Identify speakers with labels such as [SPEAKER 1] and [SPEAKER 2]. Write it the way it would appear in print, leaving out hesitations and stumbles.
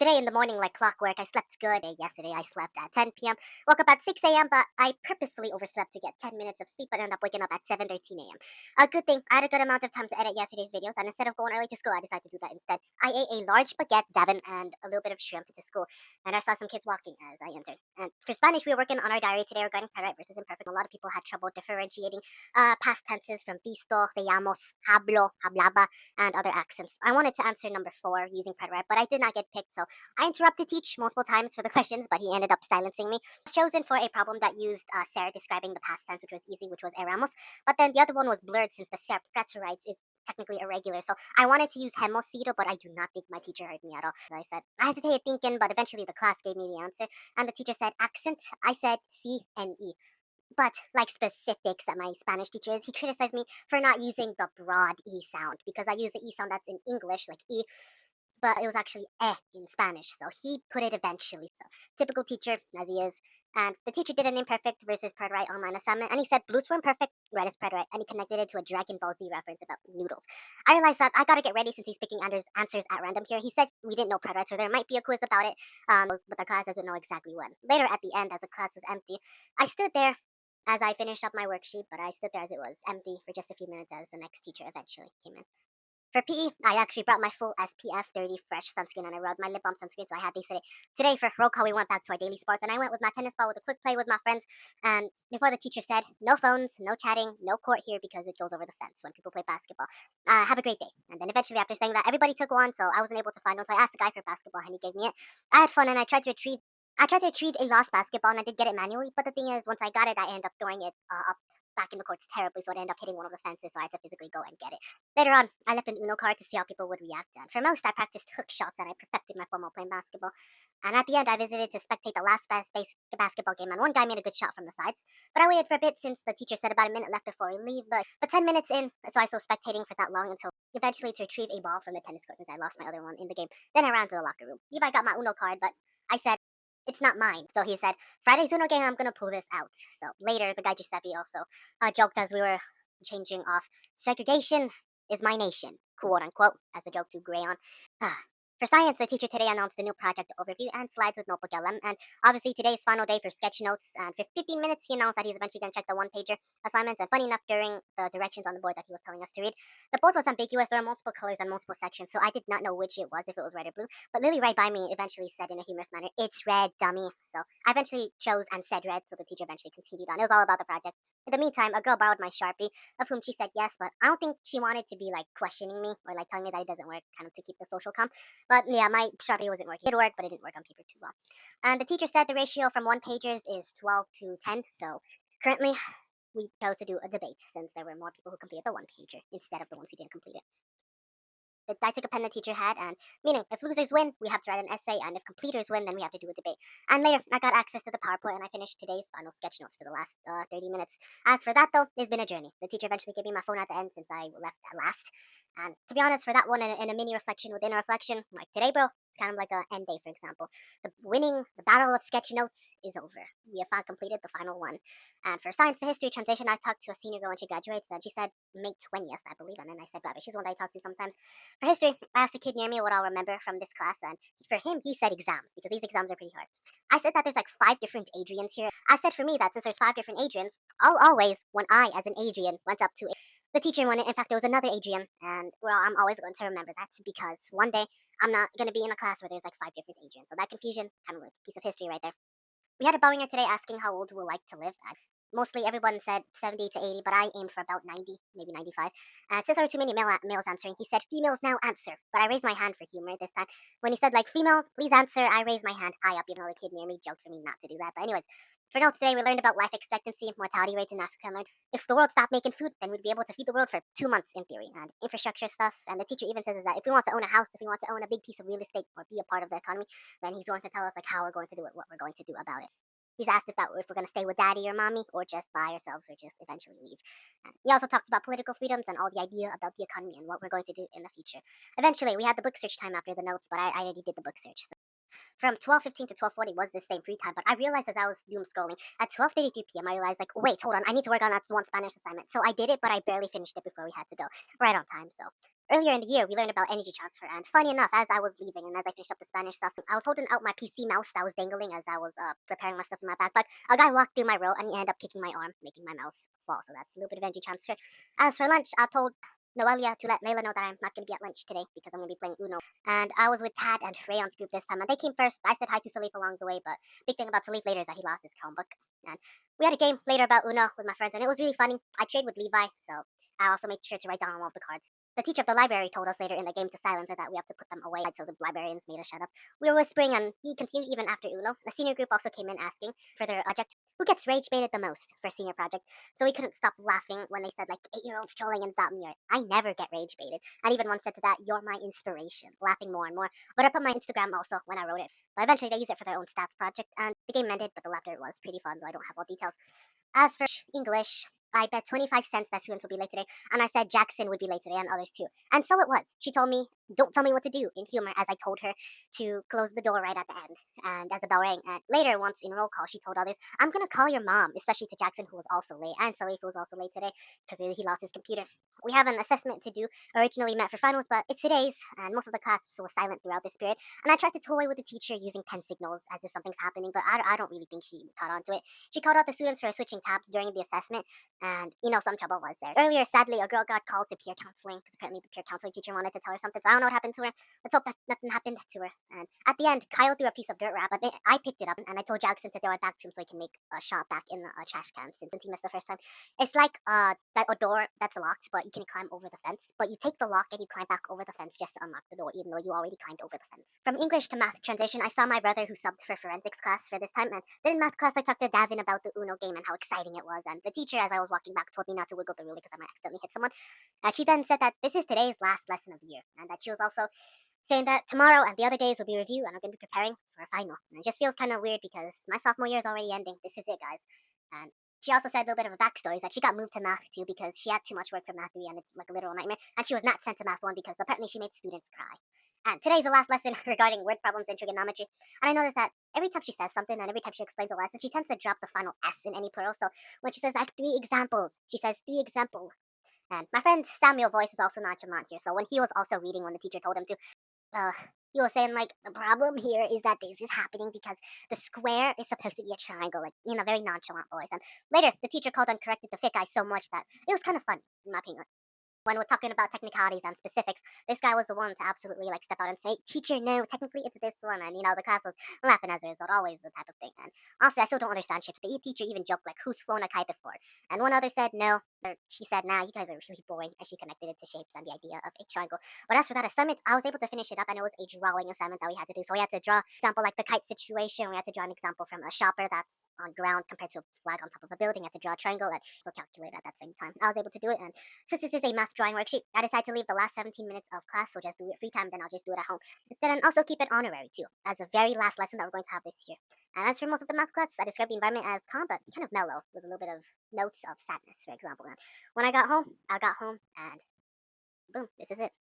[SPEAKER 1] Today in the morning, like clockwork, I slept good. Yesterday, I slept at 10 p.m. Woke up at 6 a.m., but I purposefully overslept to get 10 minutes of sleep, but ended up waking up at 7:13 a.m. A good thing, I had a good amount of time to edit yesterday's videos, and instead of going early to school, I decided to do that instead. I ate a large baguette, Davin, and a little bit of shrimp to school, and I saw some kids walking as I entered. And for Spanish, we were working on our diary today regarding present versus imperfect. A lot of people had trouble differentiating past tenses from visto, veíamos, hablo, hablaba, and other accents. I wanted to answer number 4 using preterite, but I did not get picked, so I interrupted Teach multiple times for the questions, but he ended up silencing me. I was chosen for a problem that used Sarah describing the past tense, which was easy, which was eramos. But then the other one was blurred since the Sarah preterites is technically irregular. So I wanted to use hemosido, but I do not think my teacher heard me at all. So I said, I hesitated thinking, but eventually the class gave me the answer. And the teacher said accent. I said C-N-E. But like specifics that my Spanish teacher is, he criticized me for not using the broad E sound because I use the E sound that's in English, like E, but it was actually in Spanish, so he put it eventually. So typical teacher as he is. And the teacher did an imperfect versus preterite online assignment, and he said blues were imperfect, red is preterite, and he connected it to a Dragon Ball Z reference about noodles. I realized that I gotta get ready since he's picking answers at random here. He said we didn't know preterite, so there might be a quiz about it, but the class doesn't know exactly when. Later at the end, as the class was empty, I stood there as I finished up my worksheet, but I stood there as it was empty for just a few minutes as the next teacher eventually came in. For PE, I actually brought my full SPF 30 fresh sunscreen and I rubbed my lip balm sunscreen, so I had these today. Today for roll call, we went back to our daily sports and I went with my tennis ball with a quick play with my friends. And before the teacher said, no phones, no chatting, no court here because it goes over the fence when people play basketball. Have a great day. And then eventually, after saying that, everybody took one, so I wasn't able to find one. So I asked the guy for basketball and he gave me it. I had fun and I tried to retrieve a lost basketball and I did get it manually, but the thing is, once I got it, I ended up throwing it up back in the courts terribly, so it ended up hitting one of the fences, so I had to physically go and get it. Later on, I left an Uno card to see how people would react, and for most, I practiced hook shots and I perfected my form while playing basketball. And at the end, I visited to spectate the last basketball game, and one guy made a good shot from the sides. But I waited for a bit since the teacher said about a minute left before we leave, but 10 minutes in, so I was still spectating for that long until eventually to retrieve a ball from the tennis court since I lost my other one in the game. Then I ran to the locker room. Levi got my Uno card, but I said, it's not mine. So he said, Friday's Uno game, I'm gonna pull this out. So later, the guy Giuseppe also joked as we were changing off, segregation is my nation, quote unquote, as a joke to Grayon. For science, the teacher today announced a new project overview and slides with Notebook LM. And obviously, today's final day for Sketchnotes. And for 15 minutes, he announced that he's eventually going to check the one-pager assignments. And funny enough, during the directions on the board that he was telling us to read, the board was ambiguous. There were multiple colors and multiple sections, so I did not know which it was, if it was red or blue. But Lily right by me eventually said in a humorous manner, it's red, dummy. So I eventually chose and said red, so the teacher eventually continued on. It was all about the project. In the meantime, a girl borrowed my Sharpie, of whom she said yes, but I don't think she wanted to be like questioning me or like telling me that it doesn't work, kind of to keep the social calm. But yeah, my Sharpie wasn't working. It worked, but it didn't work on paper too well. And the teacher said the ratio from one pages is 12 to 10. So currently, we chose to do a debate since there were more people who completed the one pager instead of the ones who didn't complete it. I took a pen the teacher had, and meaning if losers win, we have to write an essay, and if completers win, then we have to do a debate. And later, I got access to the PowerPoint, and I finished today's final sketch notes for the last 30 minutes. As for that, though, it's been a journey. The teacher eventually gave me my phone at the end since I left at last. And to be honest, for that one, in a mini reflection within a reflection, like today, bro, kind of like a end day, for example. The battle of sketch notes is over. We have found completed the final one. And for science to history translation, I talked to a senior girl when she graduates, and she said May 20th, I believe. And then I said, Bobby, she's the one that I talked to sometimes. For history, I asked a kid near me what I'll remember from this class, and for him, he said exams, because these exams are pretty hard. I said that there's like 5 different Adrians here. I said for me that since there's 5 different Adrians, I'll always, when I, as an Adrian, went up to the teacher when in fact there was another Adrian, and well, I'm always going to remember that because one day I'm not going to be in a class where there's like 5 different Adrians. So that confusion, kind of a piece of history right there. We had a Bowinger today asking how old we'll like to live. Mostly everyone said 70 to 80, but I aimed for about 90, maybe 95. Since there were too many males answering, he said, females now answer. But I raised my hand for humor this time. When he said, like, females, please answer, I raised my hand high up, even though the kid near me joked for me not to do that. But anyways, for notes today, we learned about life expectancy, mortality rates in Africa, and learned if the world stopped making food, then we'd be able to feed the world for 2 months in theory, and infrastructure stuff. And the teacher even says is that if we want to own a house, if we want to own a big piece of real estate or be a part of the economy, then he's going to tell us like how we're going to do it, what we're going to do about it. He's asked if we're going to stay with daddy or mommy or just by ourselves or just eventually leave. And he also talked about political freedoms and all the idea about the economy and what we're going to do in the future. Eventually, we had the book search time after the notes, but I already did the book search. So from 12:15 to 12:40 was the same free time, but I realized as I was doom scrolling at 12:33 p.m. I realized like, wait, hold on, I need to work on that one Spanish assignment. So I did it, but I barely finished it before we had to go right on time. So Earlier in the year, we learned about energy transfer, and funny enough, as I was leaving and as I finished up the Spanish stuff, I was holding out my PC mouse that was dangling as I was preparing my stuff in my backpack. A guy walked through my row and he ended up kicking my arm, making my mouse fall. So that's a little bit of energy transfer. As for lunch, I told Noelia to let Layla know that I'm not going to be at lunch today because I'm going to be playing Uno. And I was with Tad and Rayon's group this time, and they came first. I said hi to Salif along the way, but big thing about Salif later is that he lost his Chromebook. And we had a game later about Uno with my friends, and it was really funny. I trade with Levi, so I also made sure to write down all of the cards. The teacher of the library told us later in the game to silence her that we have to put them away, so the librarians made us shut up. We were whispering, and he continued even after Uno. The senior group also came in asking for their object. Who gets rage baited the most for senior project? So we couldn't stop laughing when they said, like, 8-year-olds trolling and that mirror. I never get rage baited. And even one said to that, you're my inspiration, laughing more and more. But I put my Instagram also when I wrote it. But eventually they used it for their own stats project, and the game ended, but the laughter was pretty fun, though I don't have all details. As for English, I bet 25 cents that students would be late today, and I said Jackson would be late today and others too. And so it was. She told me, don't tell me what to do in humor, as I told her to close the door right at the end. And as the bell rang, and later, once in roll call, she told others, I'm gonna call your mom, especially to Jackson, who was also late, and Salif, who was also late today, because he lost his computer. We have an assessment to do, originally meant for finals, but it's today's, and most of the class was silent throughout this period. And I tried to toy with the teacher using pen signals as if something's happening, but I don't really think she caught on to it. She called out the students for switching tabs during the assessment, and some trouble was there. Earlier, sadly, a girl got called to peer counseling because apparently the peer counseling teacher wanted to tell her something. So I don't know what happened to her. Let's hope that nothing happened to her. And at the end, Kyle threw a piece of dirt wrap, but I picked it up and I told Jackson to throw it back to him so he can make a shot back in the trash can since he missed the first time. It's like that a door that's locked, but you can climb over the fence. But you take the lock and you climb back over the fence just to unlock the door, even though you already climbed over the fence. From English to math transition, I saw my brother who subbed for forensics class for this time, and then in math class I talked to Davin about the Uno game and how exciting it was. And the teacher, as I was walking back, told me not to wiggle the ruler because I might accidentally hit someone. She then said that this is today's last lesson of the year, and that she was also saying that tomorrow and the other days will be review, and I'm going to be preparing for a final. And it just feels kind of weird because my sophomore year is already ending. This is it, guys. And she also said a little bit of a backstory is that she got moved to Math 2 because she had too much work for Math 3 and it's like a literal nightmare. And she was not sent to Math 1 because apparently she made students cry. And today's the last lesson regarding word problems in trigonometry. And I noticed that every time she says something and every time she explains a lesson, she tends to drop the final S in any plural. So when she says like 3 examples, she says 3 example. And my friend Samuel voice is also nonchalant here. So when he was also reading when the teacher told him to, uh, he was saying like the problem here is that this is happening because the square is supposed to be a triangle, like in a very nonchalant voice. And later, the teacher called and corrected the fit guy so much that it was kind of fun, in my opinion. When we're talking about technicalities and specifics, this guy was the one to absolutely like step out and say, "Teacher, no, technically it's this one." And the class was laughing as a result, always the type of thing. And honestly, I still don't understand ships. The teacher even joked like, "Who's flown a kite before?" And one other said, "No." Or she said, "Nah, you guys are really boring," and she connected it to shapes and the idea of a triangle. But as for that assignment, I was able to finish it up, and it was a drawing assignment that we had to do. So we had to draw, an example like the kite situation. We had to draw an example from a shopper that's on ground compared to a flag on top of a building. I had to draw a triangle and also calculate at that same time. I was able to do it, and since this is a math drawing worksheet, I decided to leave the last 17 minutes of class, so just do it free time, then I'll just do it at home instead, and also keep it honorary too, as a very last lesson that we're going to have this year. And as for most of the math class, I described the environment as calm but kind of mellow, with a little bit of notes of sadness, for example. And when I got home, and boom, this is it.